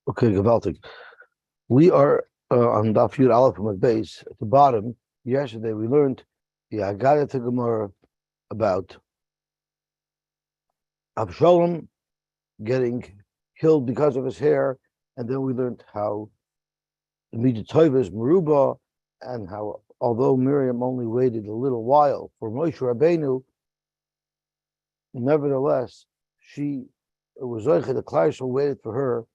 Okay, geweldig. We are on Daf Yud Aleph from the base at the bottom. Yesterday we learned the Haggadah to Gemara about Avshalom getting killed because of his hair, and then we learned how the Midah is Meruba, and how although Miriam only waited a little while for Moishe Rabbeinu, nevertheless she was Zoicha, the Klal Yisrael waited for her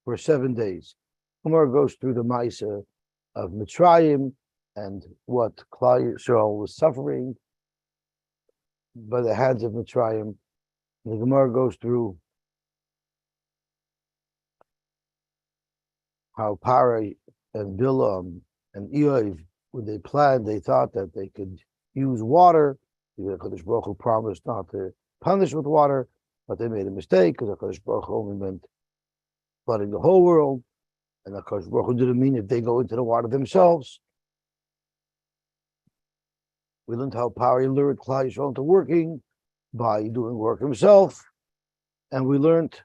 for 7 days. Gemara goes through the Maisa of Mitzrayim and what Klal Yisrael was suffering by the hands of Mitzrayim. And the Gemara goes through how Parai and Bilam and Eoy, when they planned, they thought that they could use water. The Kadosh Baruch Hu promised not to punish with water, but they made a mistake because the Kadosh Baruch Hu only meant flooding the whole world, and the Kadosh Baruch Hu didn't mean if they go into the water themselves. We learned how Parai lured Klal Yisrael into working by doing work himself, and we learned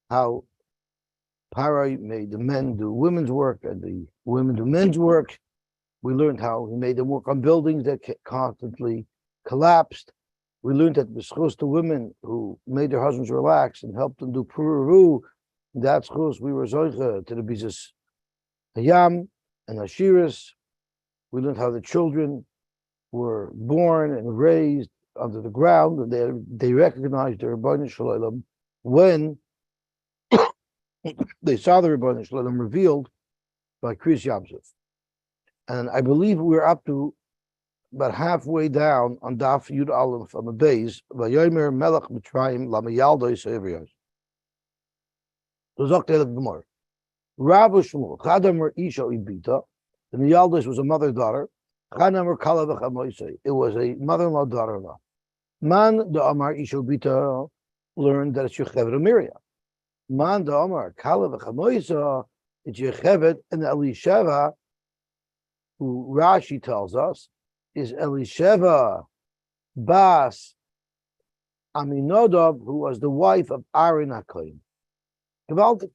how Parai made the men do women's work and the women do men's work. We learned how he made them work on buildings that constantly collapsed. We learned that b'schus the women who made their husbands relax and helped them do puru. That's schus we were zoicha to the bizas hayam and ashiras. We learned how the children were born and raised under the ground, and they recognized the Rebbeinu Shalom when they saw the Rebbeinu Shalom revealed by Kriyas Yamsuf. And I believe we're up to about halfway down on Daf Yud Aleph on the base. Vayomer Melech Mitzrayim Lamayaldo Yisrael. So Zokte Elef Gemara. Rabbi Shmuel Chadamer Isha Ibita. The Miyaldos was a mother-daughter. Chadamer Kalav Moishe. It was a mother-in-law, daughter-in-law. Man the Amar Isha Ibita learned that it's Yocheved Miriam. Man the Amar Kalav Moishe. It's Yocheved and Elisheva, who Rashi tells us is Elisheva Bas Aminodov, who was the wife of Aaron HaKohen. Gewaltig.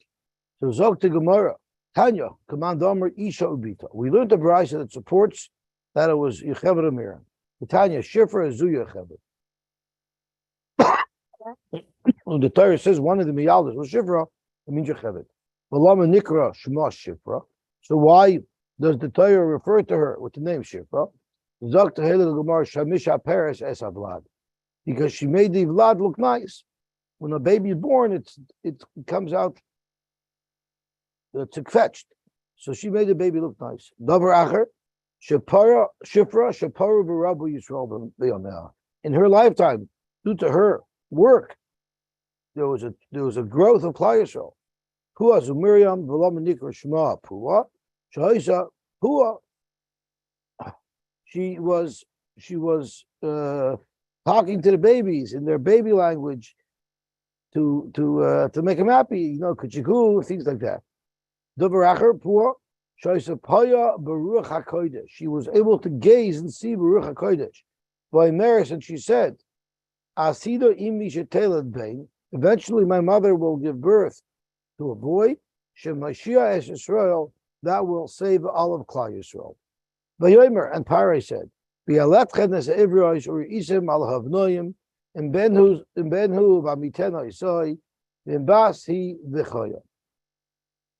So Zokte Gemara, Tanya, Command Omer Isha Ubita. We learned the Brisa that supports that it was Yocheved Miriam. Tanya Shifra Zu Yocheved. When the Torah says one of the Miyaldas was Shifra, it means Yocheved. V'lama Nikra Shema Shifra. So why does the Torah refer to her with the name Shifra? Zokte Helel Gemara Shamisha Peres Es Avlad. Because she made the Vlad look nice. When a baby is born, it comes out fetched. So she made the baby look nice. Davar Acher, Shifra Shaparu B'Rabu Yisrael B'Yameh. In her lifetime, due to her work, there was a growth of Klal Yisrael. Pua Miriam V'Lam Nikra Shema Pua Shaisa Pua. She was talking to the babies in their baby language to make them happy, kuchiku, things like that. She was able to gaze and see Baruch HaKodesh. By Maris, and she said, eventually my mother will give birth to a boy, Shemashia es Yisrael, that will save all of Klal Yisrael. And Parai said, in Benhu Vamitena Yosy, in Basi V'Choya.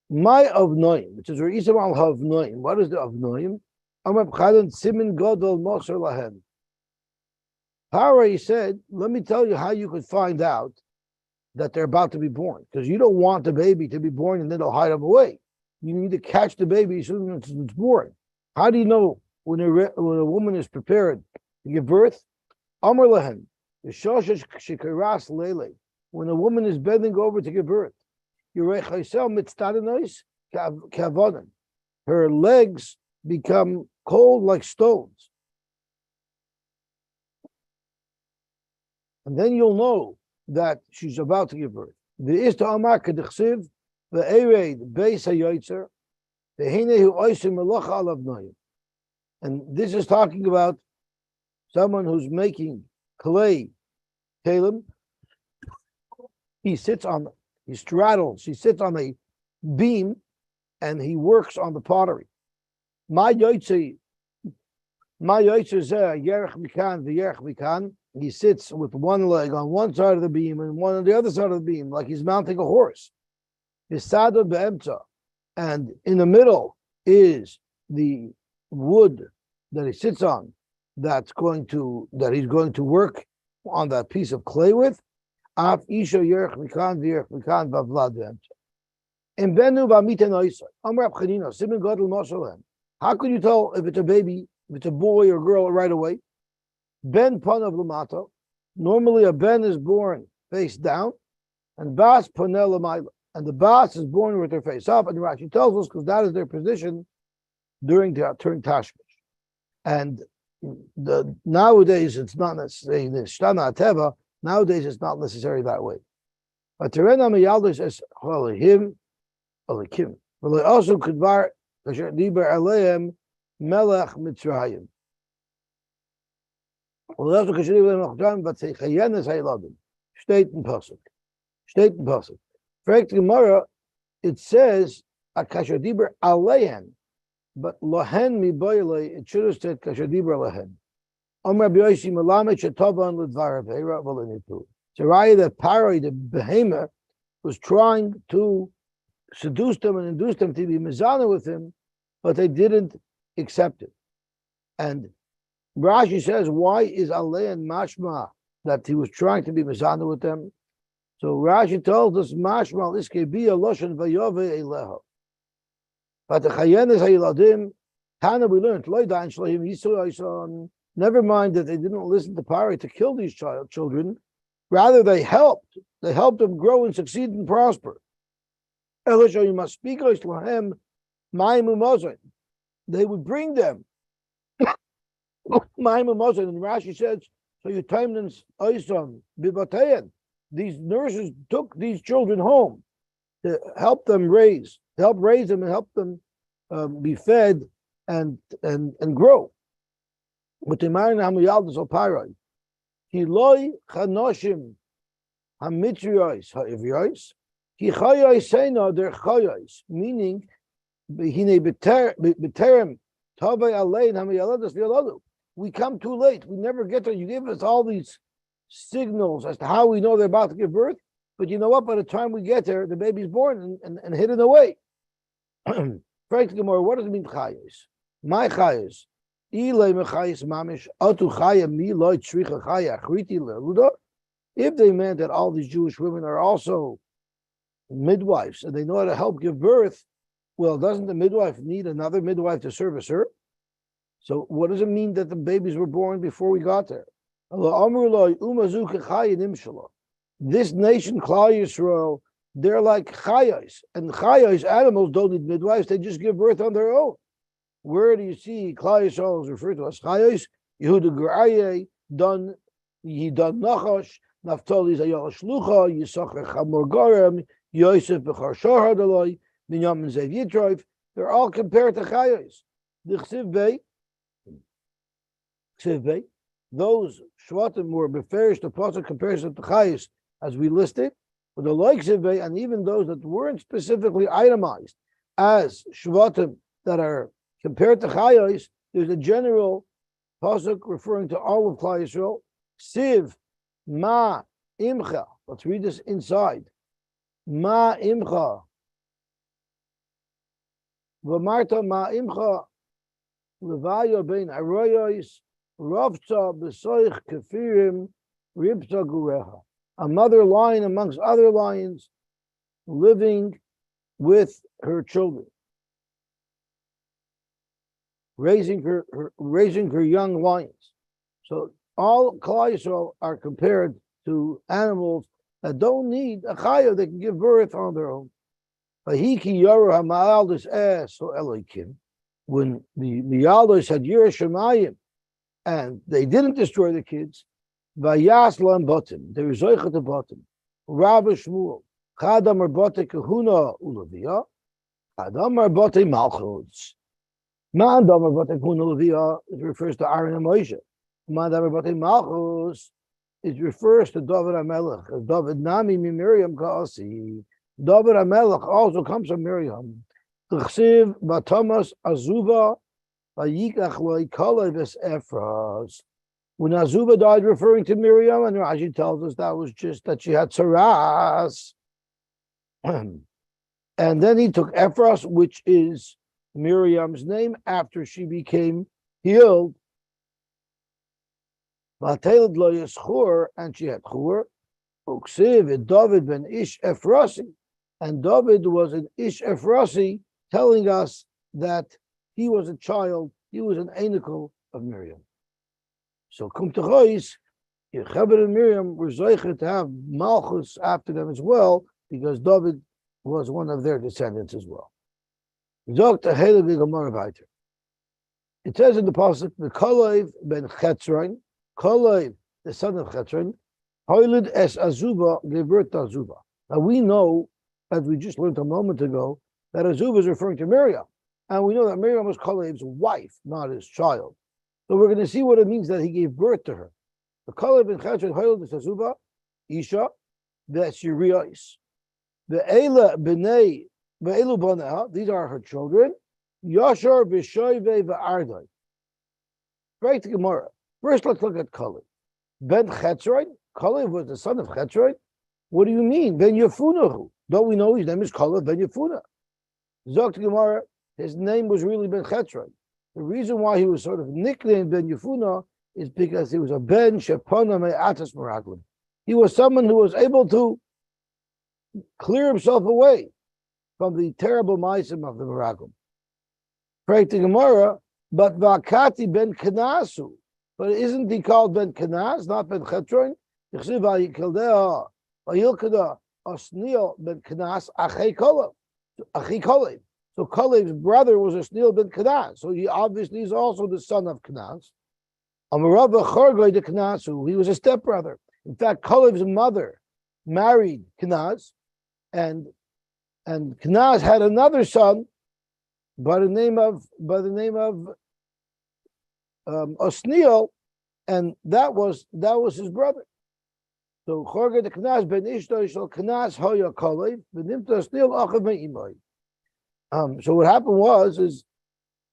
My Avnoim, which is Reisam al Havnoim. What is the Avnoim? Amar B'Chadan Simin Godol Moser Lahen. Parai said, let me tell you how you could find out that they're about to be born, because you don't want the baby to be born and then they'll hide them away. You need to catch the baby as soon as it's born. How do you know when a woman is prepared to give birth? Amar Lahen. When a woman is bending over to give birth, her legs become cold like stones. And then you'll know that she's about to give birth. And this is talking about someone who's making clay kalim. He sits on He straddles, he sits on a beam, and he works on the pottery. My Yosy zeh yerech mikan v'yerech mikan. He sits with one leg on one side of the beam and one on the other side of the beam, like he's mounting a horse. Hisada be'emtza, and in the middle is the wood that he sits on. That he's going to work on that piece of clay with. Af isha yerech mikan v'yerech mikan v'avlad be'emtza. In benu b'amiten oisay. Amar Abchanina simin gadol moshalem. How can you tell if it's a baby, if it's a boy or girl right away? Ben panav lamata. Normally a ben is born face down, and bas panel lamayla. And the bas is born with their face up. And Rashi tells us because that is their position during Tashmish. And nowadays it's not necessarily the Shtana Teva. Nowadays it's not necessary that way. But Terena Miyaldis is Halihim, Alikim. But also Kudvar Kasher Diber Aleim Melech Mitzrayim. Well, also Kasher Diber Aleim but say Chayenes Hayladim. State in Pasuk. For Gemara, it says Kasher Diber Aleim, but Lohen Miboyle, it should have said Kasher Diber Lohen. Amar Yosy Melamed Shetovan Lidvar Aveira Volinitu. It's a raya that Paroi, the behemoth, was trying to seduce them and induce them to be mizana with him, but they didn't accept it. And Rashi says, why is Alei and Mashma that he was trying to be mizana with them? So Rashi tells us, Mashma iskebiyah loshen vayove eleha. But the chayenes hayiladim, Tana we learned, loidan shlahim yisu. Never mind that they didn't listen to Pari to kill these children. Rather, they helped them grow and succeed and prosper. They would bring them. And Rashi says, so you time them. These nurses took these children home to help raise them and help them be fed and grow. But the Marin Hamayaldis Oparai. Kiloi chanoshim hamitrios ha'ivrios. Ki chayos seina der chayos. Meaning, hine b'terem tavei alein hamayaladas v'yaladu. We come too late. We never get there. You give us all these signals as to how we know they're about to give birth. But you know what? By the time we get there, the baby's born and hidden away. Frank Gemara, what does it mean chayos? My chayos. If they meant that all these Jewish women are also midwives and they know how to help give birth, well, doesn't the midwife need another midwife to service her? So what does it mean that the babies were born before we got there? This nation, Klal Yisrael, they're like chayos, and chayos, animals, don't need midwives, they just give birth on their own. Where do you see Klal Yisrael is referred to as chayos? Yehuda Geraye, Dan Nachash, Naphtali Zayal Shlucha, Yisachar Chamor Gorem, Yosef Bechar Shor Hadaloi, Binyamin Zev Yitroif. They're all compared to chayos. The Chsiv Bey, those Shvatim were beferish the pasuk comparison to chayos as we listed, but the like Chsiv Bey, and even those that weren't specifically itemized as Shvatim that are compared to chayos, there's a general pasuk referring to all of Klal Yisrael. Siv ma imcha. Let's read this inside. Ma imcha. V'marta ma imcha levaya bein aroyos ravtza b'soich kefirim ribta gureha. A mother lion amongst other lions, living with her children. Raising her young lions. So all Klal Yisrael are compared to animals that don't need a chayah, they can give birth on their own. When the Yaldos had Yerushalayim and they didn't destroy the kids, Vayaslan Botim, they were Zoichet the Botim, Rabbi Shmuel, Chadam Arbote Kahuna Ulavia, Chadam Arbote Malchus. Man Damar Bote Kahuna Ulavia, it refers to Aaron and Moishe. Man Damar Bote Malchus, it refers to David HaMelech, as David Nami Miriam Kaasi. David HaMelech also comes from Miriam. T'chsiv b'Thomas Azuba v'yikach lo'ikalev es Ephras. When Azuba died, referring to Miriam, and Rashi tells us that was just that she had tsaras. And then he took Ephras, which is Miriam's name, after she became healed. And she had chur. David ben Ish Ephrasi. And David was an Ish Ephrasi, telling us that he was a child, he was an anical of Miriam. So Kum Techois, Yocheved and Miriam were zeicher to have Malchus after them as well, because David was one of their descendants as well. It says in the pasuk, the Kalev ben Chetzron, Kalev, the son of Chetzron, Hoylid es Azuba gave birth to Azuba. Now we know, as we just learned a moment ago, that Azuba is referring to Miriam. And we know that Miriam was Kalev's wife, not his child. So we're going to see what it means that he gave birth to her. The Kalev ben Chetzron, Hoylid es Azuba, Isha, that's Urias. The Eila b'nei, Be'elu Baneha, these are her children. Yashar b'shoyve v'ardai. Break the Gemara. First, let's look at Kalev. Ben Chetzron. Kalev was the son of Chetzron. What do you mean? Ben Yefunahu. Don't we know his name is Kalev ben Yefuna? Zok the Gemara, his name was really Ben Chetzron. The reason why he was sort of nicknamed Ben Yefuna is because he was a Ben Shepana Me'atas Meraglim. He was someone who was able to clear himself away from the terrible ma'asim of the Meraglim. Pray to Gemara, but Vakati ben Kenasu. But isn't he called Ben Kenas, not Ben Chetzron? Osniel ben Kenas Achei Kalev. So Kalev's brother was Osniel ben Kenas. So he obviously is also the son of Kenas. Amarava Chorgoy de Kenasu. He was a stepbrother. In fact, Kalev's mother married Kenas, and Kenas had another son by the name of Osniel, and that was his brother. So Chorga de Kenas ben Ishto shel Kenas hoya Kalev v'nimta Osniel achav me'imai. So what happened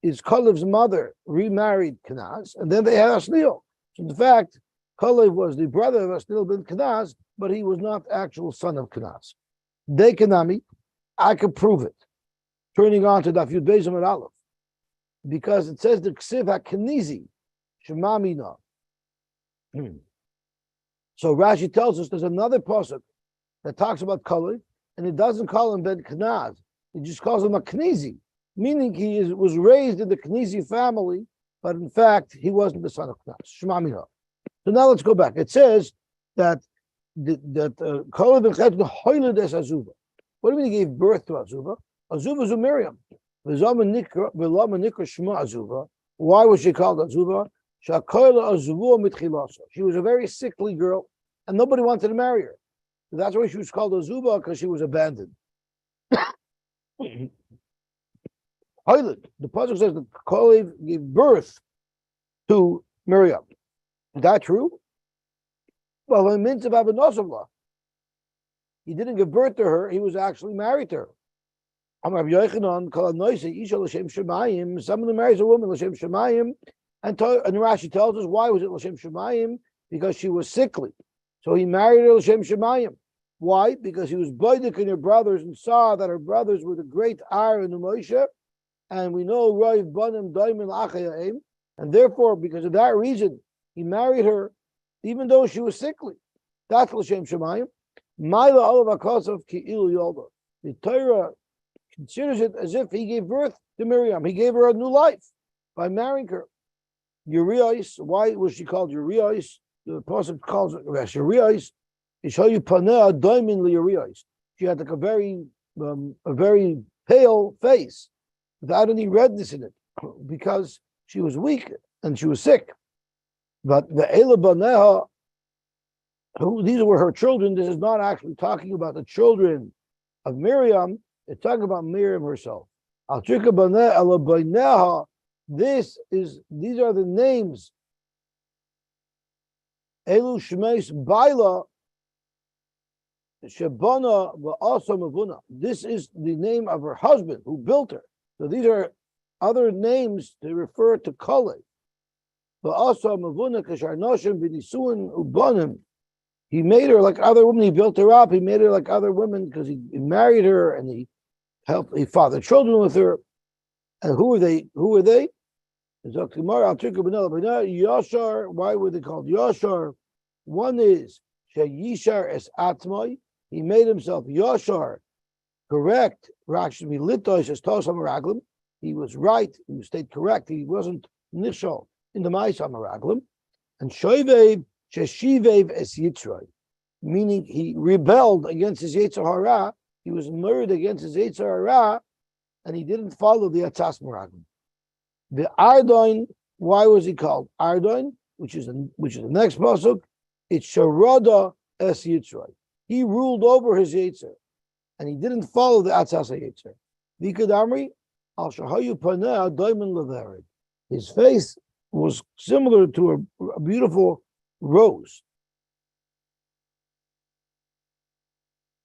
is Kalev's mother remarried Kenas, and then they had Osniel. So in fact, Kalev was the brother of Osniel ben Kenas, but he was not the actual son of Kenas. De Kenami, I could prove it. Turning on to Daf Yud Beis Amud Aleph, because it says the Ksiv HaKenizi Shemamina. So Rashi tells us there's another pasuk that talks about Kalev, and it doesn't call him Ben Kenaz. It just calls him a Kenizi, meaning he was raised in the Kenizi family, but in fact he wasn't the son of Kenaz. Shemamina. So now let's go back. It says that Kalev ben Chetzron hoyled es Azuba. What do you mean he gave birth to Azuba? Azuba is a Miriam. Why was she called Azuba? She was a very sickly girl, and nobody wanted to marry her. So that's why she was called Azuba, because she was abandoned. The pasuk says that Kalev gave birth to Miriam. Is that true? Well, in Mints of Abanosavla, he didn't give birth to her, he was actually married to her. Someone who marries a woman, L'Shem Shemayim, and Rashi tells us, why was it L'Shem Shemayim? Because she was sickly. So he married her L'Shem Shemayim. Why? Because he was boidik in her brothers and saw that her brothers were the great Ar and the Moishe, and we know Roiv Banim Daimon Achayaim, and therefore, because of that reason, he married her, even though she was sickly. That's L'Shem Shemayim. Maila Olav HaKosov Ki'ilu Yolda. The Torah considers it as if he gave birth to Miriam. He gave her a new life by marrying her. Urias, why was she called Urias? The pasuk calls it Urias. It show you Panea Daimin Urias. She had like a very pale face without any redness in it because she was weak and she was sick. But the Eila Baneha, these were her children. This is not actually talking about the children of Miriam. It's talking about Miriam herself. These are the names. Elu Shmeis Baila Shebana also Mavuna. This is the name of her husband who built her. So these are other names to refer to Kale. But also Mavuna Kasharnoshim B'nisuin Ubanim. He made her like other women. He built her up. He made her like other women because he married her and he fathered children with her. And who were they? Yashar. Why were they called Yashar? One is Sheyishar es Atmai. He made himself Yashar, correct. Rakshmi Litosh es Tosam Raglim. He was right. He stayed correct. He wasn't nishal in the Ma'asam Raglim. And Shoivev Sheshivev es Yitzray, meaning he rebelled against his Yetzer Hara. He was murdered against his Yetzer Hara, and he didn't follow the Atzas Meraglim. The Ardoin, why was he called Ardoin? Which is the next pasuk. It's Sharada es Yitzray. He ruled over his Yetzer, and he didn't follow the Atzas Yetzer. Vikad Amri al Shahayu Paneh Doimen Levered. His face was similar to a beautiful rose.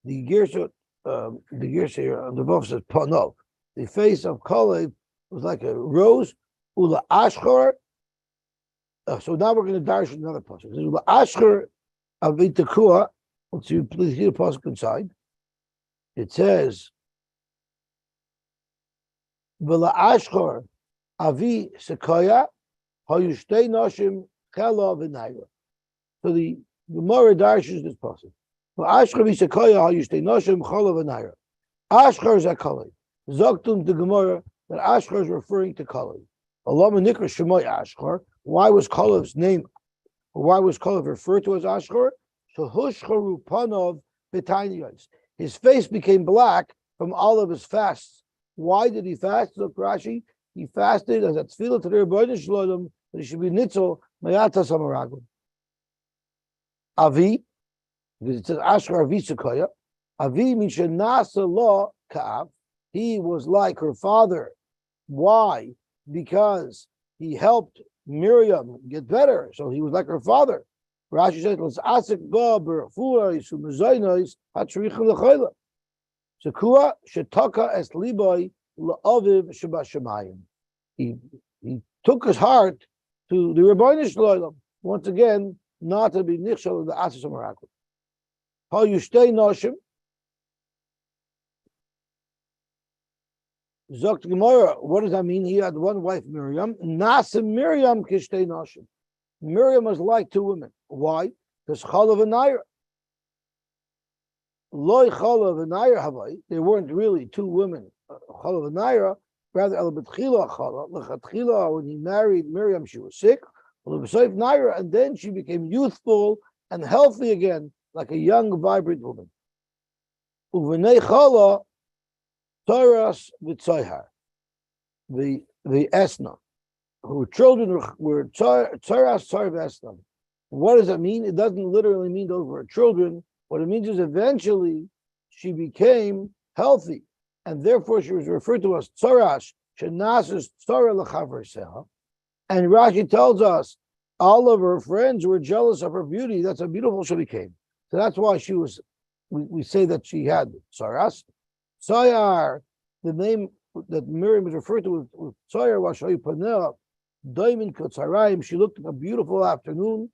The Gersa the Vov says Panov. The face of Kalev was like a rose. Ula Ashkar. So now we're going to dash another pasuk. Ula Ashkar Avitakua. Let's see, please hear the pasuk inside. It says, V'la Ashkar Avi Sekoya Hayushtei Noshim Chela V'Naira. So the Gemara darshes this pasuk. Ashkar Avi Sekoya Hayushtei Noshim Chela V'Naira. Ashkar is a Kalev. Zoktum the Gemara that Ashkar is referring to Kalev. Allah Nikra Shemoy Ashkar. Why was Kalev's name? Why was Kalev referred to as Ashkar? So Hushcharu Panov B'Tainiyos. His face became black from all of his fasts. Why did he fast? Look, Rashi. He fasted as a tefillah to the Rebbeinu Shalom that he should be nitzel Mayata Samaraglim. Avi, because it says Ashkar Avi Sekoya. Avi means Shenasa Lo Ka'av. He was like her father. Why? Because he helped Miriam get better. So he was like her father. Rashi says, "Let's asik ba berfuais u'mezainos hatzrichim lechayla." Sekua shetaka es liboy la'aviv shebashamayim. He took his heart to the Rebbeinu Shalom. Once again, not to be nichshel of the Asis Miracle. How you stay noshim? Zokt Gemara. What does that mean? He had one wife, Miriam. Nasa Miriam kishtei noshim. Miriam was like two women. Why? Because Chalav and Naira. Loi Chalav and Naira Havai. They weren't really two women. Chalav and Naira. Rather, El Betchila Chalav. Lechatchila, when he married Miriam, she was sick. Lebesayf Naira, and then she became youthful and healthy again, like a young, vibrant woman. Uvenei Chala Taras V'Tzayhar. The Esna. Who children were Tzaras Tzar Vestam. What does that mean? It doesn't literally mean those were children. What it means is eventually she became healthy, and therefore she was referred to as Tzaras Shenasis Tzara L'Chaverseha. And Rashi tells us all of her friends were jealous of her beauty. That's how beautiful she became. So that's why she was. We say that she had Tzaras. Tzayar, the name that Miriam was referred to with Tzayar was Shoy Panel. Diamond Kotzarayim, she looked at a beautiful afternoon,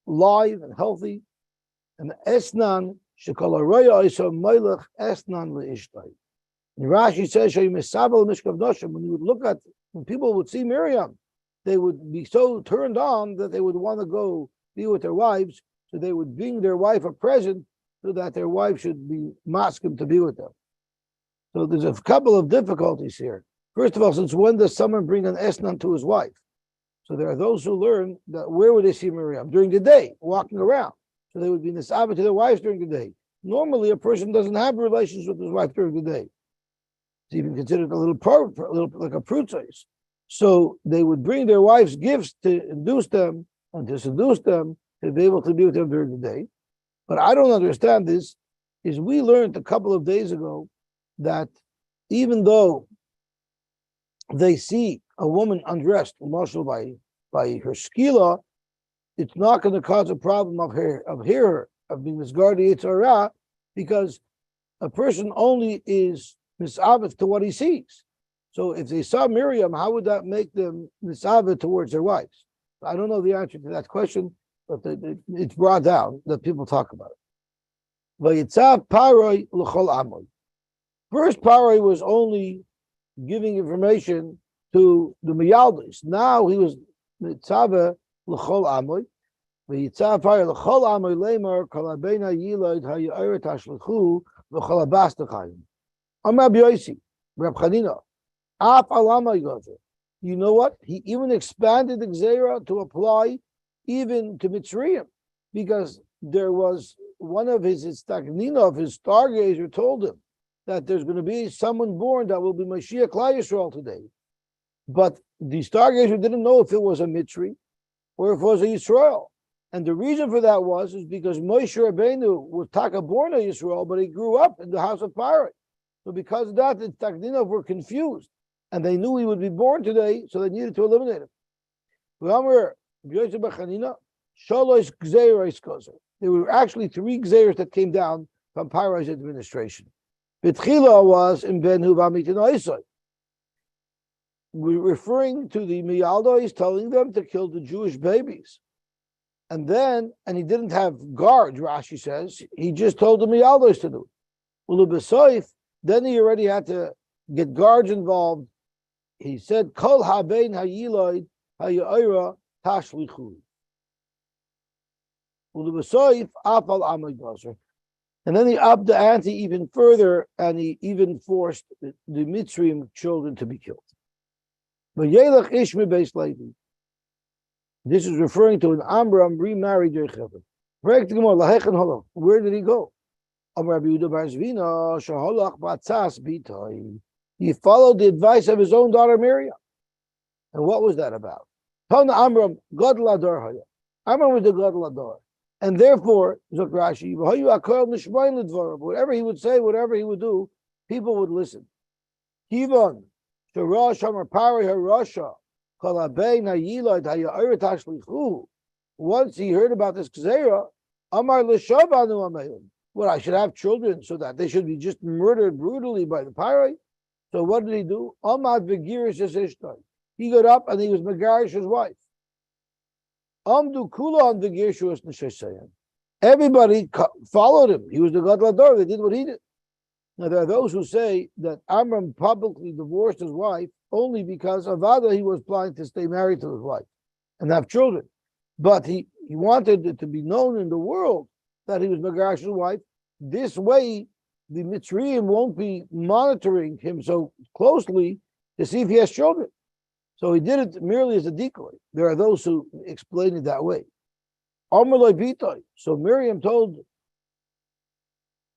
live and healthy. And Esnan, Shekalaroya Isa Melech Esnan Leishtai. And Rashi says, when you would look at, when people would see Miriam, they would be so turned on that they would want to go be with their wives, so they would bring their wife a present so that their wife should be masking to be with them. So there's a couple of difficulties here. First of all, since when does someone bring an esnan to his wife? So there are those who learn that where would they see Miriam? During the day, walking around. So they would be nisabah to their wives during the day. Normally, a person doesn't have relations with his wife during the day. It's even considered a little like a prutzos. So they would bring their wives gifts to induce them and to seduce them to be able to be with them during the day. But I don't understand this, is we learned a couple of days ago that even though they see a woman undressed, marshal by her skila, it's not going to cause a problem of being misguarded Yitzhara, because a person only is misavit to what he sees. So if they saw Miriam, how would that make them misavit towards their wives? I don't know the answer to that question, but it's brought down that people talk about it. Vayitzav Paroi l'chol amoy. First, Paroi was only giving information to the Miyaldis. Now he was mitzaveh l'chol amoy. Vayitzav Paroi l'chol amoy lemar kol abena yiloid hayayret hashlichu v'chol abas techayim. Amar Yosy, Reb Chanina, af alama ygozer. You know what? He even expanded the Gzeira to apply even to Mitzrayim, because there was one of his Istagnina, of his stargazer, told him that there's going to be someone born that will be Mashiach Klal Yisrael today. But the stargazer didn't know if it was a Mitzri or if it was a Yisrael. And the reason for that is because Moishe Rabbeinu was Taka born a Yisrael, but he grew up in the house of Pirate. So because of that, the Istagnina were confused. And they knew he would be born today, so they needed to eliminate him. There were actually 3 gzeiros that came down from Paro's administration. B'tchila was in Ben Huvamitin Yosy. We're referring to the Miyaldos telling them to kill the Jewish babies. And he didn't have guards, Rashi says, he just told the Miyaldos to do it. Then he already had to get guards involved. He said, Kol habein hayiloid hayayra tashlichu. And then he upped the ante even further, and he even forced the Mitzrayim children to be killed. But Yelach Ishmi based Levi. This is referring to an Amram remarried Yocheved. Where did he go? He followed the advice of his own daughter Miriam. And what was that about? Amram was the Gadol Ador. And therefore, Zok Rashi, whatever he would say, whatever he would do, people would listen. Once he heard about this Gzeira, what, I should have children so that they should be just murdered brutally by the pirate? So what did he do? He got up and he was Megarish's wife. Everybody followed him. He was the Gadol Ador. They did what he did. Now there are those who say that Amram publicly divorced his wife only because Avada he was planning to stay married to his wife and have children. But he wanted it to be known in the world that he was Megarish's wife. This way, the Mitzrayim won't be monitoring him so closely to see if he has children. So he did it merely as a decoy. There are those who explain it that way. So Miriam told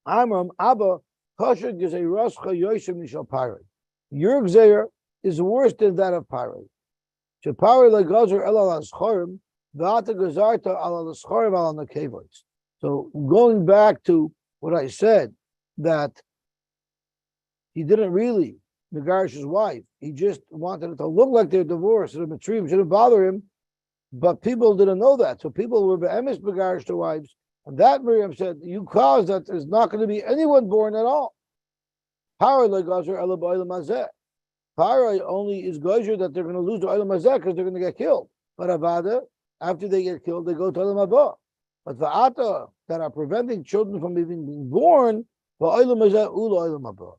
Amram, Abba, your Gzeir is worse than that of Pirate. So going back to what I said, that he didn't really negarish his wife. He just wanted it to look like they're divorced, so the Mitzrayim shouldn't bother him. But people didn't know that. So people were be'emes negarish their wives. And that Miriam said, you caused that there's not going to be anyone born at all. Paroi only is gozer that they're going to lose the Olam Hazeh because they're going to get killed. But Avada, after they get killed, they go to Olam Haba. But the Ata that are preventing children from even being born, Olam Hazeh ula Olam Haba.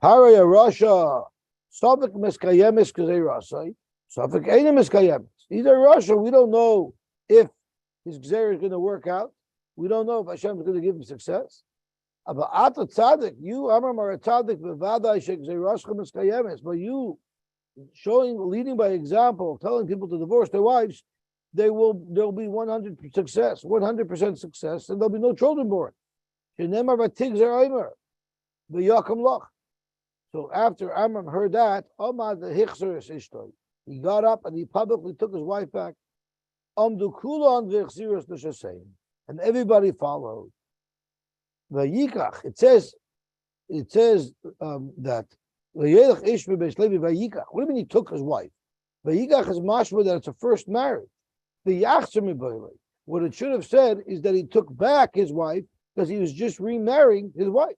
Paroi Rasha, Sotah miskayemis k'zei rasai, Sotah einem miskayemis. Either Russia, we don't know if his Gzeir is going to work out. We don't know if Hashem is going to give him success. But Ata Tzaddik, you, Amram, are a Tzaddik, but you leading by example, telling people to divorce their wives, there'll be 100% success, and there'll be no children born. So after Amram heard that, he got up and he publicly took his wife back. And everybody followed. Vayikach. It says that what do you mean he took his wife? Vayikach is mashma that it's a first marriage. What it should have said is that he took back his wife because he was just remarrying his wife.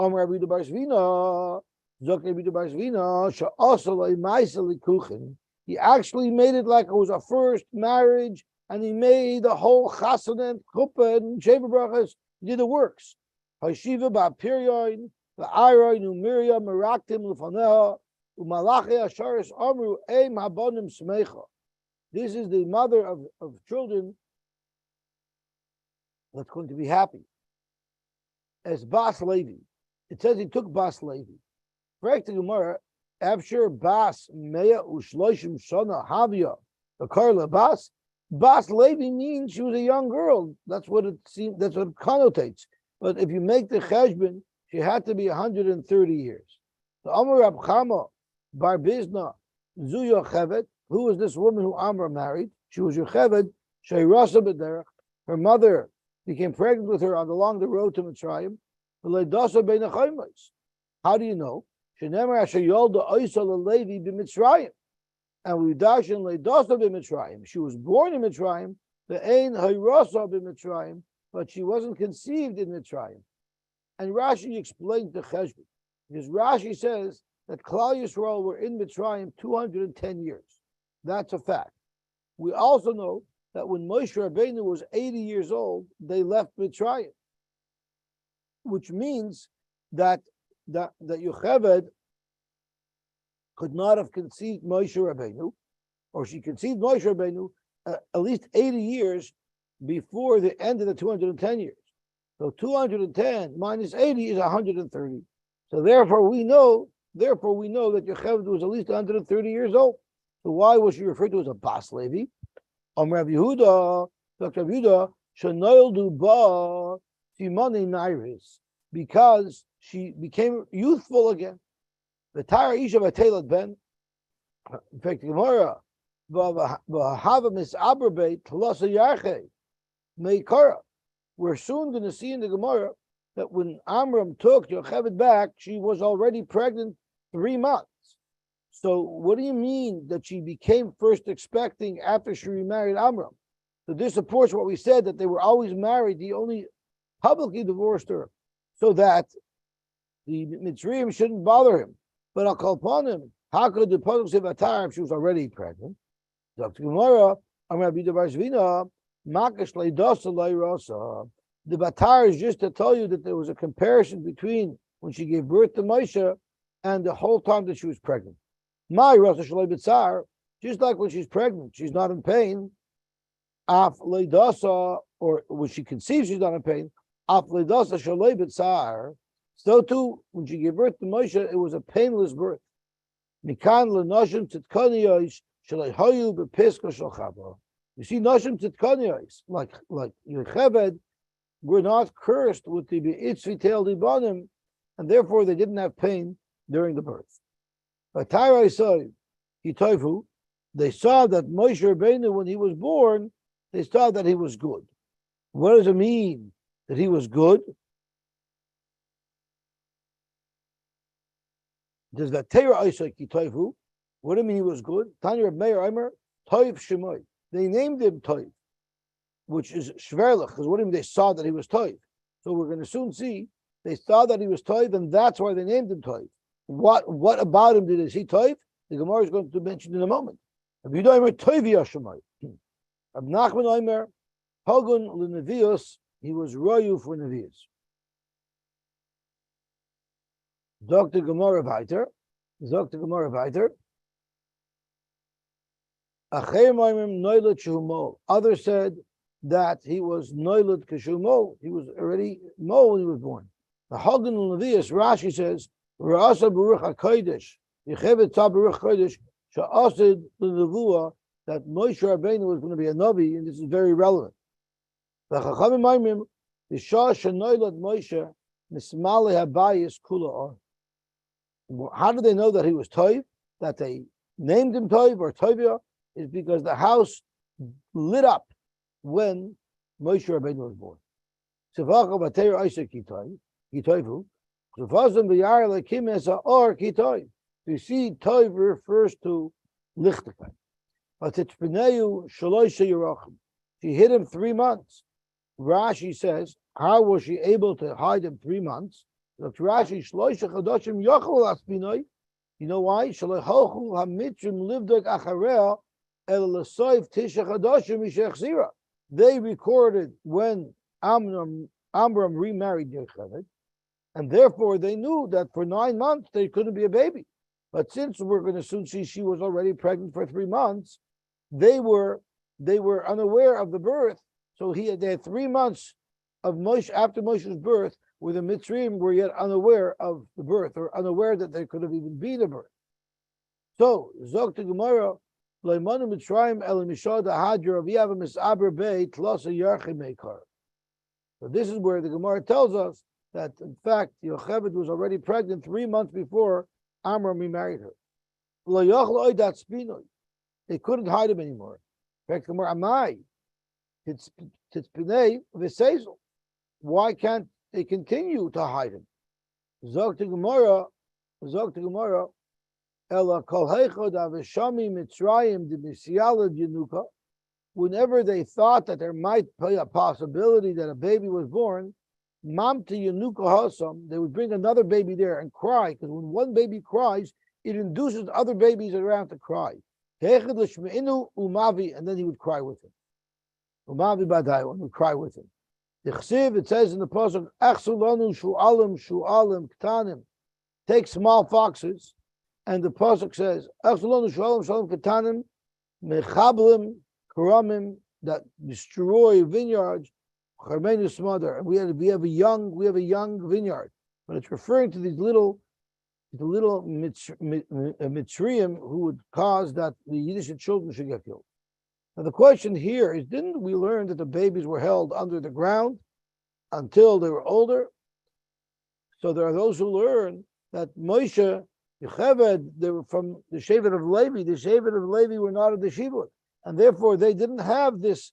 Rabbi Bar Zvina, he actually made it like it was a first marriage, and he made the whole chassan and chuppah and sheva brachas. He did the works. Hashiva ba'piryon, va'ayroin u'miriam meraktim l'faneha, u'malachi asharis amru eim habonim smecha. This is the mother of children that's going to be happy. As Bas Levi. It says he took Bas Levi. Correct the Gemara, Abshir Bas Meya Ushloshim Shana Havia, the Karla Bas. Bas Levi means she was a young girl. That's what it seems, that's what it connotates. But if you make the cheshbon, she had to be 130 years. The Amar Rab Chama Bar Bizna Zu Yocheved, who was this woman who Amra married? She was Yocheved, Sheirasa B'derech. Her mother became pregnant with her along the road to Mitzrayim. How do you know? And we dash in Leidasa b'Mitzrayim. She was born in Mitzrayim, the Ein Hayrasa b'Mitzrayim, but she wasn't conceived in Mitzrayim. And Rashi explained the cheshbon, because Rashi says that Klal Yisrael were in Mitzrayim 210 years. That's a fact. We also know that when Moishe Rabbeinu was 80 years old, they left Mitzrayim, which means that Yocheved could not have conceived Moishe Rabbeinu, or she conceived Moishe Rabbeinu at least 80 years before the end of the 210 years. So 210 minus 80 is 130. So therefore we know that Yocheved was at least 130 years old. So why was she referred to as a Bas Levi? Rav Yehuda, Dr. Yehuda, Shanoildu Ba Simone Nairis, because she became youthful again. The Tara Isha Batelat Ben, in fact, Gemara, V'hava Misabrbe Tlasa Yarche Meikara. We're soon going to see in the Gemara that when Amram took Yocheved back, she was already pregnant 3 months. So what do you mean that she became first expecting after she remarried Amram? So this supports what we said, that they were always married. He only publicly divorced her so that the Mitzrayim shouldn't bother him. But I'll call upon him. How could the Pasuk say Vatar if she was already pregnant? Dr. Gemara, Rabbi Bar Zvina, Makash Leidasa Leirasa. The Vatar is just to tell you that there was a comparison between when she gave birth to Moishe and the whole time that she was pregnant. My Rasa Shalei B'tzar, just like when she's pregnant, she's not in pain. Af Leidasa, or when she conceives, she's not in pain. Af Leidasa Shalei B'tzar. So too, when she gave birth to Moishe, it was a painless birth. Mikan le'noshim tzitkaniyos shalei hayu bepiska shel chava. You see, noshim tzitkaniyos, like Yocheved, were not cursed with the be'itzvi tail dibanim, and therefore they didn't have pain during the birth. But Tyrai saw Hitoifu, they saw that Moshe Rabbeinu, when he was born, they saw that he was good. What does it mean that he was good? Does that Torah Isaac Toivu? What do you mean he was good? Tanya Reb Meir Eimer, Toiv Shemoy. They named him Toiv, which is Shverlich, because what do you mean they saw that he was Toiv? So we're going to soon see they saw that he was Toiv, and that's why they named him Toiv. What about him did they see Toiv? The Gemara is going to mention in a moment. Rabbi Yehuda Eimer Toiv Yashemoy. Rabbi Nachman Eimer, Hagun L'Nevios, he was Royu for Nevios. Dr. Gemara Weiter. Others said that he was Noilut Keshumol. He was already Mo when he was born. The Hagan Levius, Rashi says, Ra'asa Baruch HaKodesh, Yechevet Tzah Baruch HaKodesh, Sha'asid L'Nevuah, that Moshe Rabbeinu was going to be a Navi, and this is very relevant. The Chachamim Maimim, the Shah Shanoilat Moshe, Nismale Habayis Kula. How do they know that he was Toiv? That they named him Toiv or Toivia is because the house lit up when Moshe Rabbeinu was born. You see, Toiv refers to Lichtigkeit. She hid him 3 months. Rashi says, How was she able to hide him 3 months? Dr. Rashi, Shloisha Chadoshim Yochel Aspinoi. You know why? Shalohochu Hamitrim Livdok Acharel El Lasoif Tisha Chadoshim Mishechzira. They recorded when Amram remarried Yocheved, and therefore they knew that for 9 months there couldn't be a baby. But since we're going to soon see she was already pregnant for 3 months, they were unaware of the birth. So they had 3 months of Moishe after Moshe's birth, where the Mitzrayim were yet unaware of the birth, or unaware that there could have even been a birth. So Zok to Gemara, Leimanu Mitzrayim El Mishad Hadra V'Yava Misaber Bei Tlosa Yarchim Meikar. So this is where the Gemara tells us that in fact Yocheved was already pregnant 3 months before Amram remarried her. They couldn't hide him anymore. In fact, Gemara Amai, why can't they continue to hide him? Zog to Gemara, Ela kol heichod aveshami mitzrayim de yenuka. Whenever they thought that there might be a possibility that a baby was born, mamta yenuka hasam, they would bring another baby there and cry, because when one baby cries, it induces other babies around to cry. Umavi, and then he would cry with him. Umavi badai, would cry with him. It says in the pasuk, "Achsulanu shu'alim ktanim." Take small foxes, and the pasuk says, "Achsulanu shu'alim ktanim mechablim karamim," that destroy vineyards. Charmenu smother. And we have a young vineyard, but it's referring to these little Mitzrayim who would cause that the Yiddish children should get killed. Now the question here is, didn't we learn that the babies were held under the ground until they were older? So there are those who learn that Moishe, Yocheved, they were from the Shevet of Levi. The Shevet of Levi were not of the Shivut, and therefore they didn't have this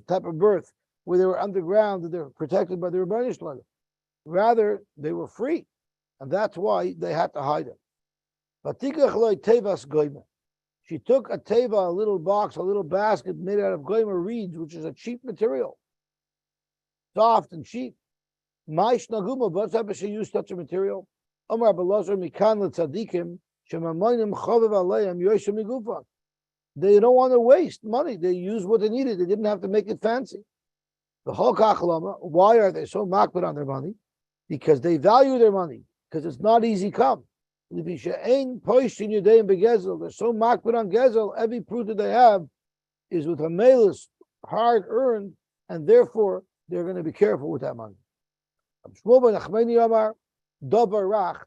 type of birth where they were underground and they were protected by the Rebbeinu Shalom. Rather, they were free, and that's why they had to hide him. She took a teva, a little box, a little basket made out of goyma reeds, which is a cheap material, soft and cheap. What's up if she used such a material? They don't want to waste money. They use what they needed. They didn't have to make it fancy. The whole kachlama, why are they so makbid on their money? Because they value their money, because it's not easy come. They're so makbid on gezel, every fruit that they have is with a melus, hard earned, and therefore they're going to be careful with that money.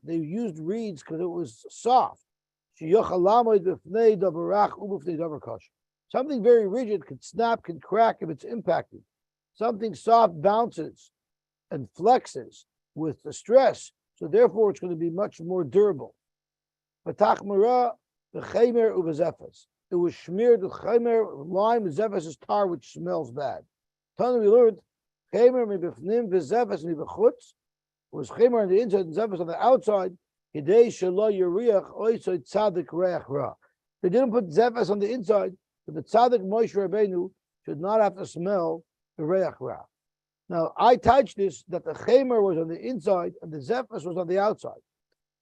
They used reeds because it was soft. Something very rigid could snap, can crack if it's impacted. Something soft bounces and flexes with the stress, so therefore it's going to be much more durable. It was smeared with chemer, lime, zefes is tar, which smells bad. Tana, we learned chemer mibifnim v'zefes mibachutz, was chemer on the inside and zefes on the outside. They didn't put zefes on the inside, but the tzaddik Moishe Rabbeinu should not have to smell the reach ra. Now, I touched this, that the chemer was on the inside and the zefes was on the outside.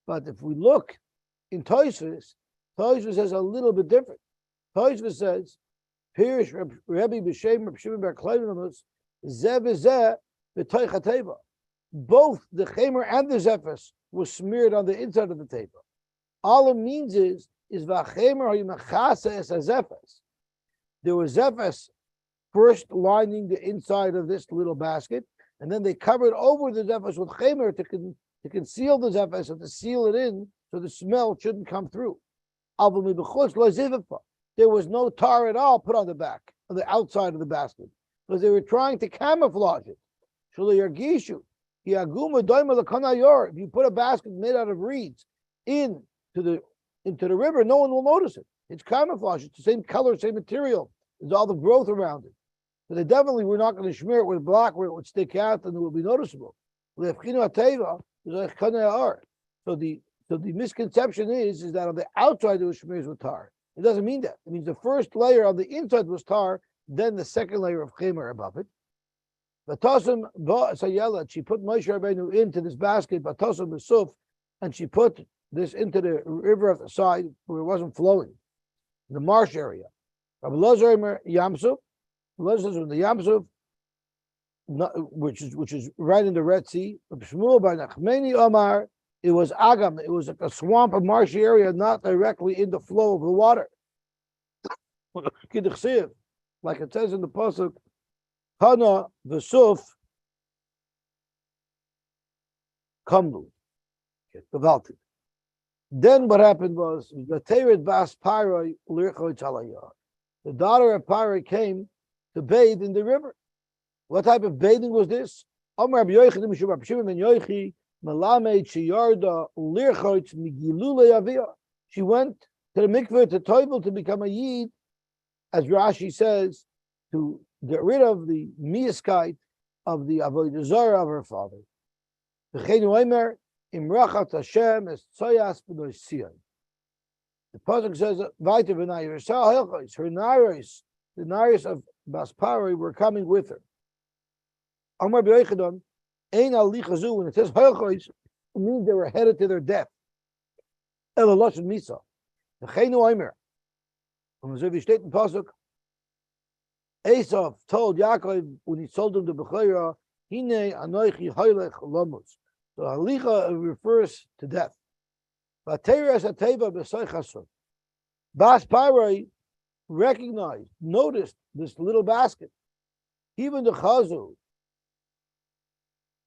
But if we look in Tosfos says a little bit different. Tosfos says, Pirish Rebbe B'Shem Reb Shimon Bar Kleinus, Zeh v'zeh b'toich hateva. Both the chemer and the zefes was smeared on the inside of the teva. All it means is v'chemer ha'yimachasa es ha'zefes. There was zefes first lining the inside of this little basket, and then they covered over the zefes with chemer to conceal the zefes and to seal it in so the smell shouldn't come through. There was no tar at all put on the back, on the outside of the basket, because they were trying to camouflage it. If you put a basket made out of reeds into the river, no one will notice it. It's camouflage. It's the same color, same material. There's all the growth around it. So they definitely were not going to smear it with black where it would stick out and it would be noticeable. So the misconception is that on the outside it was smeared with tar. It doesn't mean that. It means the first layer on the inside was tar, then the second layer of chemer above it. V'tosem ba'asayela, she put Moshe Rabbeinu into this basket, v'tosem b'suf, and she put this into the river of the side where it wasn't flowing, the marsh area. Rabbi Lozer Yamsuf, Lozer in the Yamsuf, which is right in the Red Sea. Shmuel by Nachmeni Omar, it was Agam, it was like a swamp, a marshy area, not directly in the flow of the water. Like it says in the pasuk, Hana v'suf kamlu. Then what happened was the Tered Bas Piroi Lirchoy Talayah. The daughter of Piroi came to bathe in the river. What type of bathing was this? Amar Rabbi Yochanan Mishum Rabbi Shimon ben Yochi Melamed Sheyarda Lirchoy Migilule Avia. She went to the mikveh to Toivel to become a Yid, as Rashi says, to get rid of the miaskite of the avodah zarah of her father. V'cheinu omer imrachat Hashem es tzoyas b'noi Sion. The pasuk says, "Vayter v'nai Yisrael hilchos." Her naris, the naris of Baspari, were coming with her. Amar b'yochadon ein al lichazu. When it says hilchos, it means they were headed to their death. El lashon misa. V'cheinu omer. Und so wie steht in pasuk, Esau told Yaakov when he sold him to Bechorah, Hine anoichi hoylech lamus. So halicha refers to death. Vateres ateva b'soichasun. Bas Parai recognized, noticed this little basket. Even the chazu,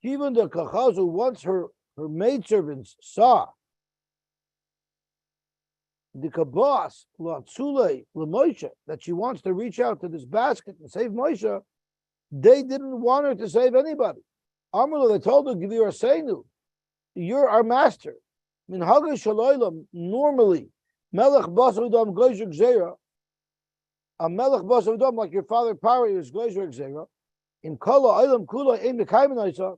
once her maidservants saw the kabas latzule leMoshe, that she wants to reach out to this basket and save Moshe, they didn't want her to save anybody. Amrullah, they told her, "Give you a seinu, you're our master." Min haga shaloilam, normally melech basavdam gleizer gzera, a melech basavdam like your father Pari is gleizer gzera. In kala oilam kula ein mekayim.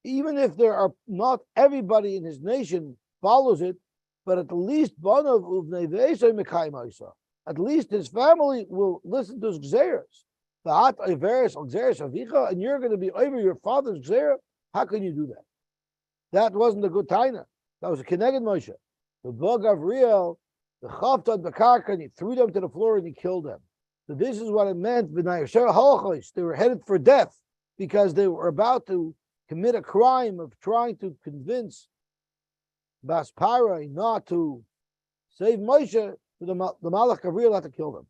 Even if there are not everybody in his nation follows it, but at least at least his family will listen to his gzeras. And you're going to be over your father's gzera. How can you do that? That wasn't a good taina. That was a keneged Moshe. The bug of Riel, the chavtad b'karka, and he threw them to the floor and he killed them. So this is what it meant. They were headed for death because they were about to commit a crime of trying to convince Baspara not to save Moshe, to the Malach Gabriel had to kill them.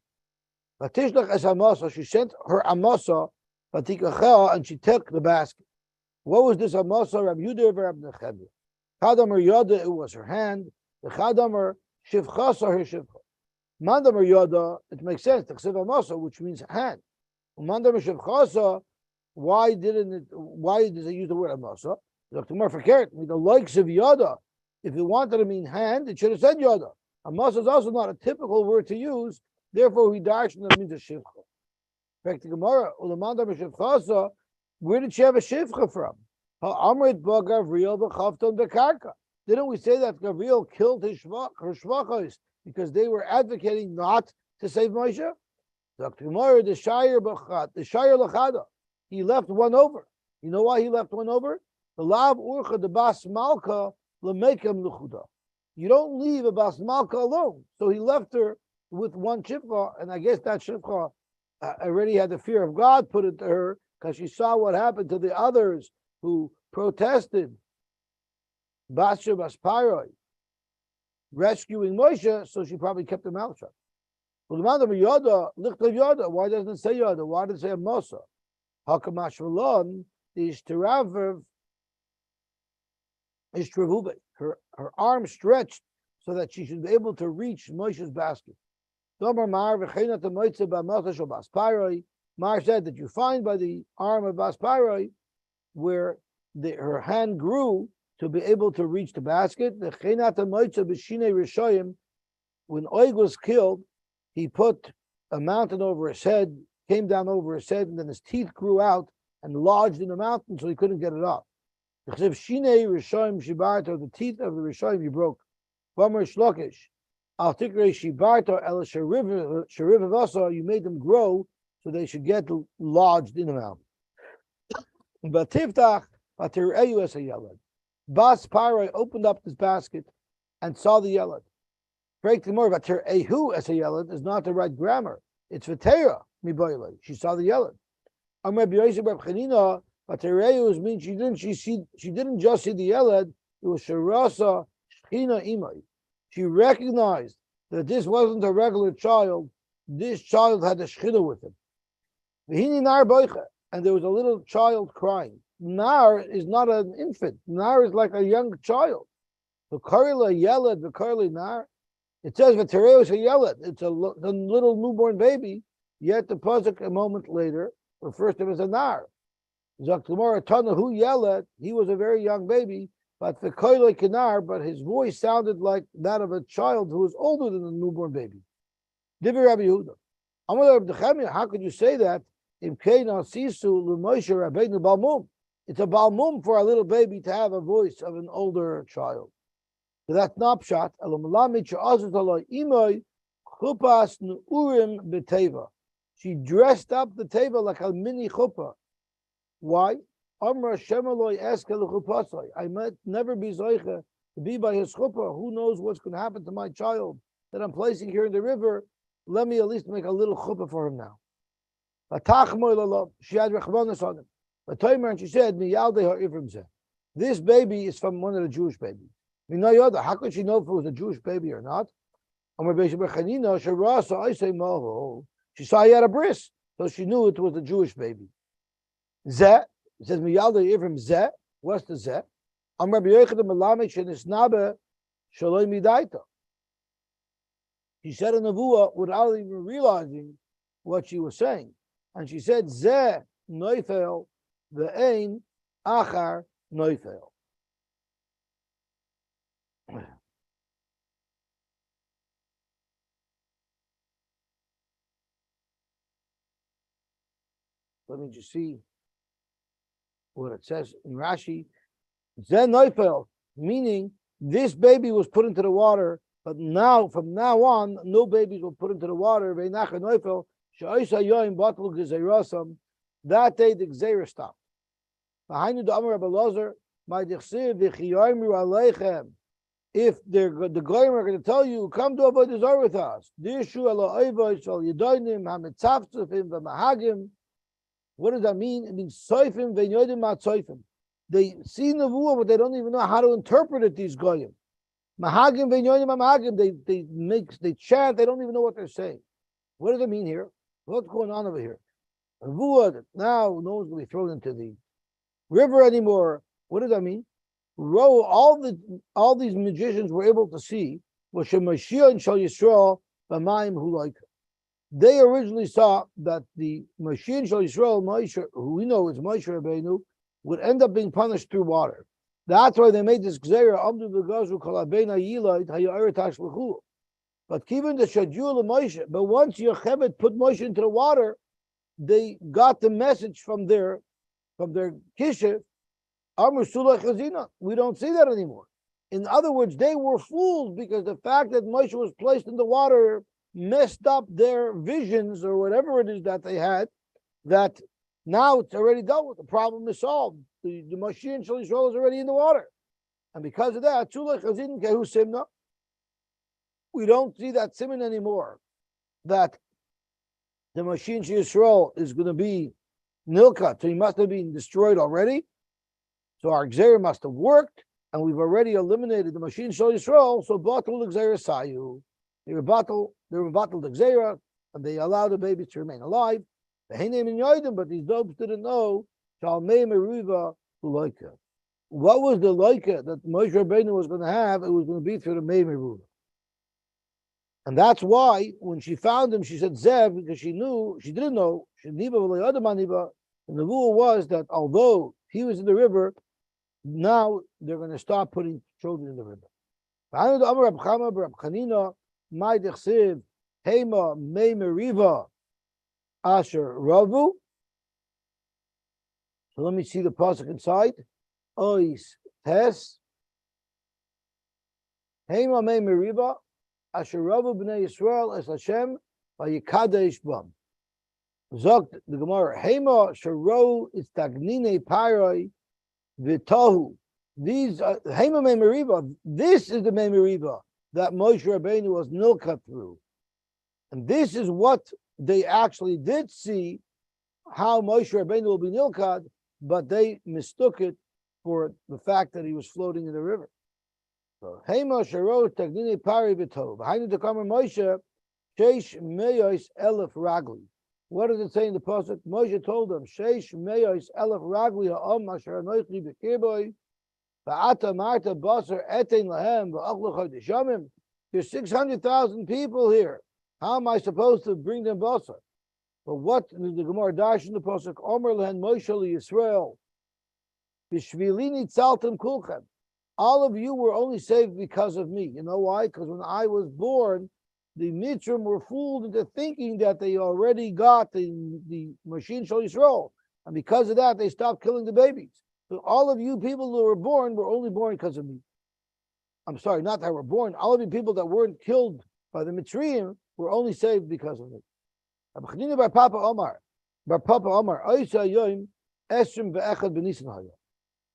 She sent her Amasa, and she took the basket. What was this Amasa? Rabbi Yudah Rabbi Nechemia. Chadamer Yada, it was her hand. The Chadamer Shivchasa, her Shivcha. Mandamer Yada, it makes sense. The Chsiv Amasa, which means hand. Mandamer Shivchasa, why does it use the word Amasa? The likes of Yada. If it wanted to mean hand, it should have said Yada. Amos is also not a typical word to use, therefore we darshan that means a shivcha. In fact, the Gemara, where did she have a shivcha from? Didn't we say that Gabriel killed her shvachos because they were advocating not to save Moshe? The Gemara, the shayir lachada, he left one over. You know why he left one over? The lav urcha the bas malka. You don't leave a Bas Malka alone. So he left her with one shivcha, and I guess that shivcha already had the fear of God put it to her because she saw what happened to the others who protested Basha Basparoi rescuing Moshe, so she probably kept her mouth shut. Why doesn't it say Yada? Why does it say Amosa? Hakamash Valon is Terav. Her arm stretched so that she should be able to reach Moshe's basket. Mar said that you find by the arm of Baspiroi where her hand grew to be able to reach the basket. When Oig was killed, he put a mountain over his head, came down over his head, and then his teeth grew out and lodged in the mountain so he couldn't get it off. The teeth of the Rishoyim you broke. You made them grow so they should get lodged in the mountain. But Tiftach, but Tereyu as a yelad. Bas Parai opened up this basket and saw the yelad. Break the more, but Tereyu as a yelad is not the right grammar. It's Vatera, Miboile. She saw the yelad. Rabbi Yosy Bar Chanina, but Tereyu means she didn't just see the yelad, it was Sharasa Shchina Imai. She recognized that this wasn't a regular child, this child had a Shchina with him. V'hini nar boicha, and there was a little child crying. Nar is not an infant. Nar is like a young child. V'karila yelad, v'karila nar. It says v'tereus a yelad. It's a little newborn baby. Yet the pasuk a moment later refers to him as a nar. Zaktumar Tana who yelad. He was a very young baby, but v'karila kenar. But his voice sounded like that of a child who was older than a newborn baby. Divi Rabbi Yehuda. How could you say that? It's a balmum for a little baby to have a voice of an older child. So that's not pshat. She dressed up the teva like a mini chuppah. Why? I might never be zoicha to be by his chuppah. Who knows what's going to happen to my child that I'm placing here in the river? Let me at least make a little chuppah for him now. She had rechvanas on him. And she said, this baby is from one of the Jewish babies. How could she know if it was a Jewish baby or not? She saw he had a bris, so she knew it was a Jewish baby. Zeh, it says, Zeh. What's the Zeh? She said a nevuah without even realizing what she was saying. And she said, Zeh noifel ve'ein achar noifel. Let me just see what it says in Rashi. Zeh noifel, meaning this baby was put into the water, but now, from now on, no babies will put into the water. Ve'ein achar noifel. That day the Gzeira stopped. If the Goyim are going to tell you, come to Avodah Zarah with us. What does that mean? It means soifim v'yodim ma'tsoifim. They see Nevuah, but they don't even know how to interpret it, these Goyim. Mahagim v'yodim ma'mahagim, they chant, they don't even know what they're saying. What does it mean here? What's going on over here? Nevuah, now no one's going to be thrown into the river anymore. What does that mean? All these magicians were able to see was Shemashia and Shal Yisrael b'mayim hulayka. They originally saw that the Mashiach and Shal Yisrael, Moishe, who we know is Moishe Rabbeinu, would end up being punished through water. That's why they made this gzeira. Amdu v'gazu kol abeina yilayit haya'er tashlechu. But given the Shadjul of Moishe, but once Yocheved put Moishe into the water, they got the message from their kishiv. Amr Sulah Chazina. We don't see that anymore. In other words, they were fooled because the fact that Moishe was placed in the water messed up their visions or whatever it is that they had. That now it's already dealt with. The problem is solved. The Mashiach and Shal Yisrael is already in the water, and because of that, Sulah Chazin Kehu Simna. We don't see that simon anymore, that the Mashiach Yisrael is going to be nilka, so he must have been destroyed already. So our Gzeira must have worked, and we've already eliminated the Mashiach Yisrael, so batul Gzeira sayu. They rebuttal the Gzeira, and they allow the baby to remain alive. But these dogs didn't know what was the loika that Moshe Rabbeinu was going to have. It was going to be through the Mei Meruva. And that's why when she found him, she said Zev, because she didn't know. And the rule was that although he was in the river, now they're going to start putting children in the river. So let me see the pasuk inside. Ois tes Hema mei meriva. Asher Ravu b'nei Yisrael es Hashem v'yikadesh bam. Zogt the Gemara, Hema Sharo Istagnine Paroi Vitohu. These Hema Memeriva. This is the Memeriva that Moshe Rabbeinu was nilkat through, and this is what they actually did see how Moshe Rabbeinu will be nilkat, but they mistook it for the fact that he was floating in the river. So Hema Sharo Istagnine Paroi Vitohu. Behind the Kamar Moshe Sheish Meyos Elef Ragli. What does it say in the pasuk? Moshe told them, Sheish Meyos Elef Ragli Ha'om Asher Anoichi B'Kirboi Va'ata Marta Basar Etein Lahem Va'achlu Chodeshamim. There's 600,000 people here. How am I supposed to bring them basar? But what the Gemara dash in the pasuk? Omer Lehen Moshe Yisrael B'Shvilini Tzaltem Kulchem. All of you were only saved because of me. You know why? Because when I was born, the Mitzrim were fooled into thinking that they already got the machine Shal Yisrael. And because of that, they stopped killing the babies. So all of you people who were born were only born because of me. I'm sorry, not that were born. All of you people that weren't killed by the Mitzrim were only saved because of me. Bar Papa Omar,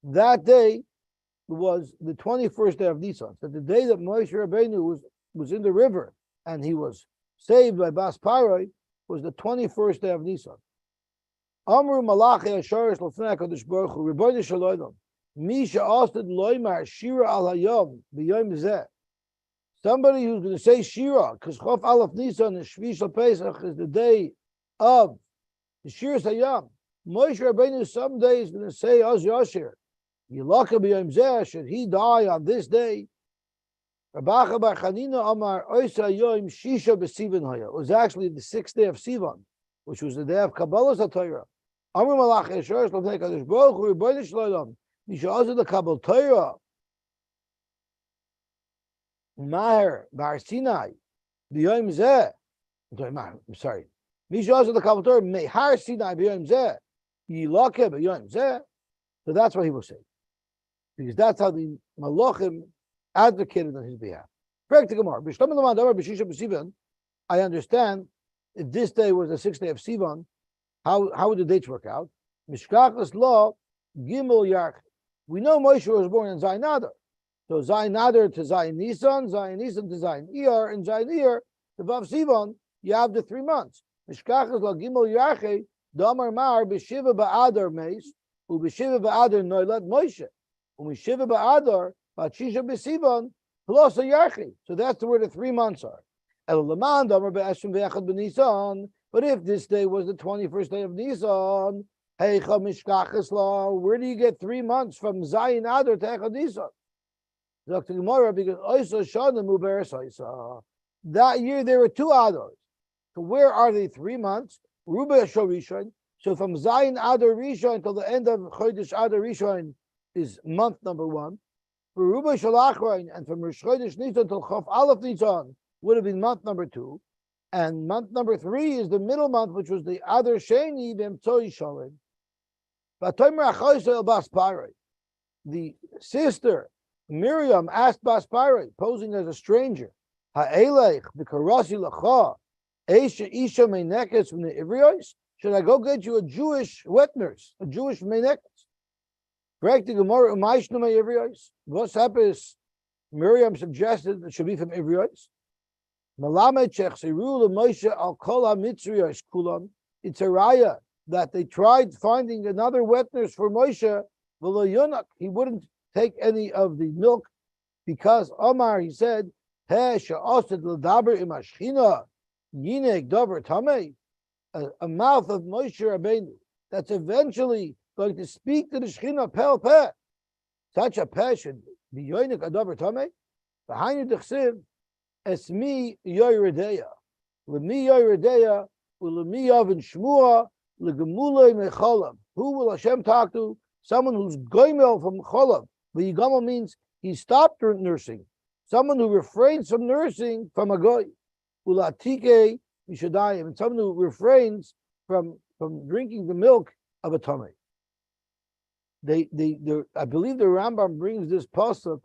that day was the 21st day of Nisan. So the day that Moishe Rabbeinu was in the river, and he was saved by Bas Paroi, was the 21st day of Nisan. Amru Malachi Asharish Lefnei HaKadosh Baruch Hu, Rebbeinu Shalom, Misha Asted Loimar Shira Al Hayom B'Yom Zeh. Somebody who's going to say Shira, because Chof Aleph Nisan and Shvi Shal Pesach is the day of the Shira Hayom. Moshe Rabbeinu someday is going to say Az Yashir, Yilaka B'Yom Zeh, should he die on this day? It was actually the 6th day of Sivan, which was the day of Kabbalah Torah. Amru Malach Yesharish Lefnei HaKadosh Baruch Hu, Rebbeinu Shalom, Misha'azu the Kabbalah Torah, Maher Bar Sinai, B'Yom Zeh. I'm sorry. Misha'azu the Kabbalah Torah, Mehar Sinai B'Yom Zeh, Yilake B'Yom Zeh. So that's what he was saying, because that's how the Malachim advocated on his behalf. I understand if this day was the 6th day of Sivan, how would the dates work out? Mishkachas law, Gimel Yarch. We know Moshe was born in Zayin Adar. So Zayin Adar to Zayin Nisan to Zayin Iyar, and Zayin Iyar to Vav Sivan, you have the 3 months. Mishkachas law, Gimel Yarche, Damar Mar, B'Shiva Ba'adar Meis, U'B'Shiva Ba'adar Noilat Moshe, U'B'Shiva Ba'adar, Ba'Shisha B'Sivan, plus a Yarchi. So that's where the 3 months are. But if this day was the 21st day of Nisan, where do you get 3 months from Zayin Adar to Echad Nisan? Dr. Gemara, because that year there were 2 Adars. So where are the 3 months? Ruba Rishon. So from Zayin Adar Rishon until the end of Chodesh Adar Rishon is month number 1. For Ruba Shalachrain, and from Rosh Chodesh Nisan till Chof Aleph Nisan would have been month number 2, and month number 3 is the middle month, which was the Adar Sheni B'Emtzoi Shalom. The sister Miriam asked Bas Paroi, posing as a stranger, Ha'elech v'karasi l'cha eisha isha meinekes from the Ivrios? Should I go get you a Jewish wet nurse, a Jewish meinekes? Correct the Gemara, Umayshnu my Ivrios. What happens? Miriam suggested it should be from Ivrios. Malamed chechseru Moishe al kol hamitzriyos kulam. It's a raya that they tried finding another wet nurse for Moishe. V'lo yonak, he wouldn't take any of the milk, because Omar, he said, a mouth of Moshe Rabbeinu that's eventually going to speak to the Shechina pel peh. Such a peh should be yoinik adaber tamei. Behind the chsiv, esmi yoyredeya, lemi yoyredeya, ulemi yavin shmua, legemulei mecholam. Who will Hashem talk to? Someone who's goimel from cholav. The Yigamel means he stopped nursing. Someone who refrains from nursing from a goy. Ulatike mishadayim, and someone who refrains from drinking the milk of a tamei. I believe the Rambam brings this pasuk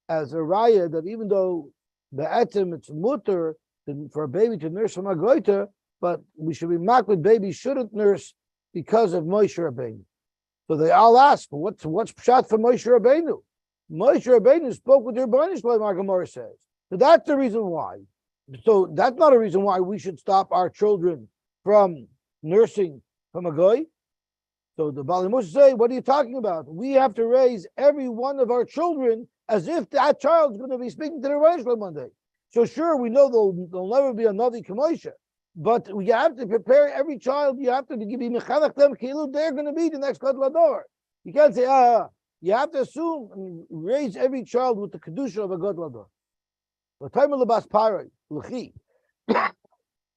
as a raya that even though be'etim it's mutter for a baby to nurse from a goiter, but we should be makbid babies shouldn't nurse because of Moishe Rabbeinu. So they all ask, what's pshat for Moishe Rabbeinu? Moishe Rabbeinu spoke with your Rebbeinu Shalom, our Gemara says. So that's the reason why. So that's not a reason why we should stop our children from nursing from a goy. So the Bali Moshe say, what are you talking about? We have to raise every one of our children as if that child's going to be speaking to the Rebbeinu Shalom one day. So sure, we know there'll never be a Navi K'Moshe, but you have to prepare every child. You have to be mechanech them kilu. They're going to be the next Gadol Hador. You can't say You have to assume and raise every child with the kedusha of a Gadol Hador. But time of the bas paray l'chi.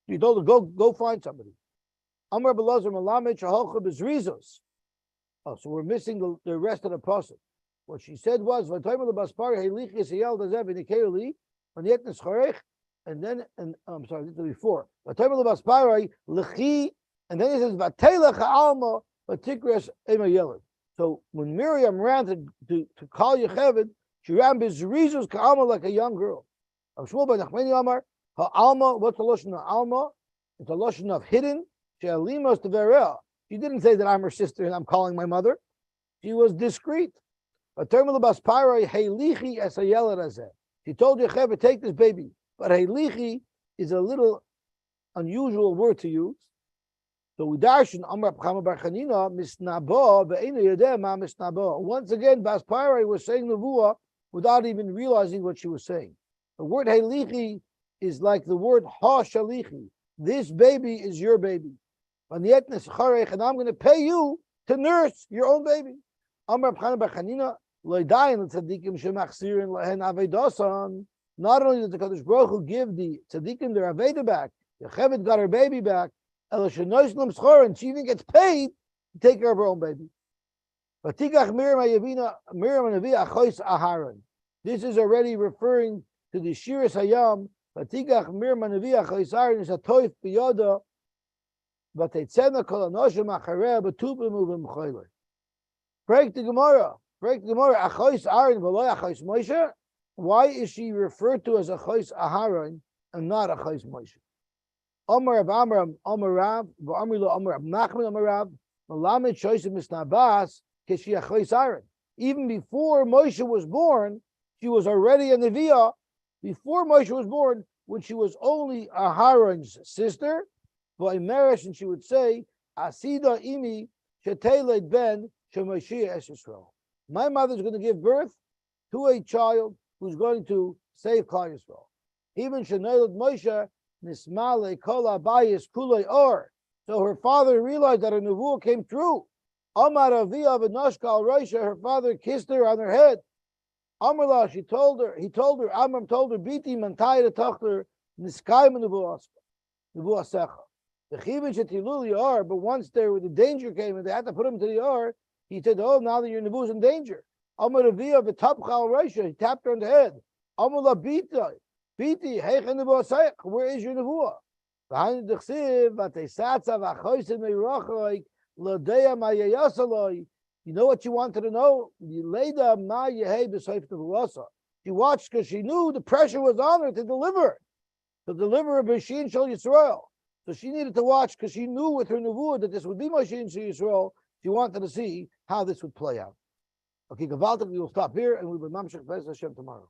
You told her go find somebody. Amar Belazar Malamed Shaholcha Bezrizos. Oh, so we're missing the rest of the pasuk. What she said was, and then I'm sorry, this is before. And then it says, so when Miriam ran to call Yocheved, she ran Bezrizos Ka'alma like a young girl. What's the lashon of Alma? It's a lashon of hidden. She didn't say that I'm her sister and I'm calling my mother. She was discreet. She told Yocheved, take this baby. But Heilichi is a little unusual word to use. So we darshan Amar B'chama Bar Chanina misnaba ve'einu yodeh ma misnaba. Once again, Bas Parai was saying nevuah without even realizing what she was saying. The word Heilichi is like the word Ha Shalichi. This baby is your baby. And I'm going to pay you to nurse your own baby. Amar B'chana Bar Chanina lo'dayin l'tzadikim shemachzirin lehen avedasan. Not only did the Kadosh Baruch Hu give the tzadikim their aveda back, Yocheved got her baby back, and she even gets paid to take care of her own baby. This is already referring to the Shiras Hayam. Is a toif biyada. Break the Gemara. Achois Aaron v'lo achois Moishe. Why is she referred to as achois Aharon and not achois Moishe? Amar Rav Amram Amar Rav v'Amri lo Amar Rav Nachman Amar Rav Malamed Shoysim Misnabas Keshi achois Aaron. Even before Moishe was born, she was already a Neviah. Before Moishe was born, when she was only Aharon's sister, and she would say, Asida imi sheteled ben shemoshiach es Yisrael. My mother is going to give birth to a child who's going to save Klal Yisrael. Even sheneled Moishe nismale kol abayis kulei or. So her father realized that her nevuah came true. Amar Avia v'nashka al Roisha, her father kissed her on her head. Amarla, he told her, Amram told her, Biti mantayra tochter niskayim nevuasecha. The chivin shetilul yar, but once the danger came and they had to put him to the yar, he said, oh, now that your nevuah is in danger. Amar Avia v'tapcha al Roisha, he tapped her on the head. Amarla Biti, heicha nevuasecha, where is your nevuah? V'hainu d'chsiv, v'teisatza v'achoysim meirachoi, l'deya ma'yayasaloi. You know what she wanted to know? She watched because she knew the pressure was on her to deliver Moshe Shel Yisrael. So she needed to watch because she knew with her nevuah that this would be Moshe Shel Yisrael. She wanted to see how this would play out. Okay, Gavaldik, we will stop here and we will Mamshech Bez Hashem tomorrow.